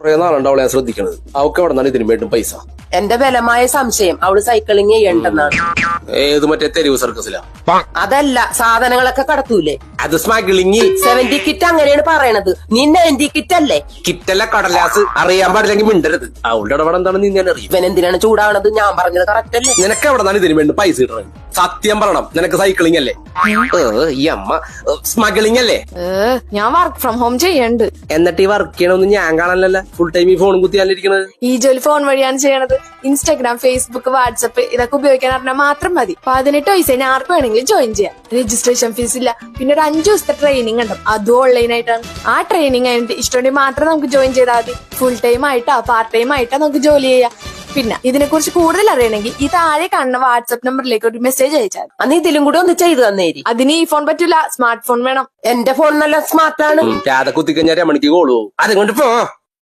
കുറെ നാളുണ്ട് അവളെ ഞാൻ ശ്രദ്ധിക്കണത്. അവൾക്ക് എവിടെ നിന്നാണ് ഇതിനു വേണ്ടും പൈസ? എന്റെ ബലമായ സംശയം അവള് സൈക്ലിങ് ചെയ്യണ്ടെന്നാണ്. ഏത് മറ്റേ തെരുവ് സർക്കസിലാ? അതല്ല, സാധനങ്ങളൊക്കെ കടത്തൂലേ? അത് സ്മഗ്ലിങ്. 70 കിറ്റ് അങ്ങനെയാണ് പറയണത്. നീ 90 കിറ്റ് അല്ലേ? കിറ്റല്ല കടലാസ്. അറിയാൻ പാടില്ലെങ്കിൽ മിണ്ടരുത്. അവളുടെ ഇടപെടൽ എന്താണെന്ന് ഞാൻ അറിയും. ഇവൻ എന്തിനാണ് ചൂടാവണത്? ഞാൻ പറഞ്ഞത് കറക്റ്റ് അല്ലേ? നിനക്ക് എവിടെ നിന്നാണ് ഇതിനു വേണ്ടി പൈസ കിട്ടണത്? സത്യം പറയണം. നിനക്ക് സൈക്ലിംഗ് അല്ലേ? ഈ അമ്മ സ്മഗ്ലിംഗ് അല്ലേ? ഞാൻ വർക്ക് ഫ്രം ഹോം ചെയ്യണ്ട്. എന്നിട്ട് ഈ വർക്ക് ചെയ്യണമെന്ന് ഞാൻ കാണാനല്ല, ഫുൾ ടൈം ഈ ഫോണും കുത്തിയാലിരിക്കണത്. ഈ ജോലി ഫോൺ വഴിയാണ് ചെയ്യണത്. ഇൻസ്റ്റാഗ്രാം, ഫേസ്ബുക്ക്, വാട്സപ്പ് ഇതൊക്കെ ഉപയോഗിക്കാൻ അറിഞ്ഞാൽ മാത്രം മതി. 18 വയസ്സിന് ആർക്ക് വേണമെങ്കിലും ജോയിൻ ചെയ്യാം. രജിസ്ട്രേഷൻ ഫീസ് ഇല്ല. പിന്നെ ഒരു 5 ദിവസത്തെ ട്രെയിനിങ് ഉണ്ട്, അതും ഓൺലൈൻ ആയിട്ടാണ്. ആ ട്രെയിനിങ് കഴിഞ്ഞിട്ട് ഇഷ്ടമുണ്ടെങ്കിൽ മാത്രം നമുക്ക് ജോയിൻ ചെയ്താൽ മതി. ഫുൾ ടൈം ആയിട്ടാ പാർട്ട് ടൈം ആയിട്ടാ നമുക്ക് ജോലി ചെയ്യാം. പിന്നെ ഇതിനെ കുറിച്ച് കൂടുതൽ അറിയണമെങ്കിൽ ഈ താഴെ കാണുന്ന വാട്സ്ആപ്പ് നമ്പറിലേക്ക് ഒരു മെസ്സേജ് അയച്ചാൽ അന്ന് ഇതിലും കൂടെ ഒന്ന് ചെയ്തു തന്നേരി. അതിന് ഈ ഫോൺ പറ്റൂല, സ്മാർട്ട് ഫോൺ വേണം. എന്റെ ഫോൺ നല്ല സ്മാർട്ടാണ്. രാധ കുത്തിക്കഴിഞ്ഞാൽ രമണിക്ക് കോള് പോകും. അതുകൊണ്ട് പോ.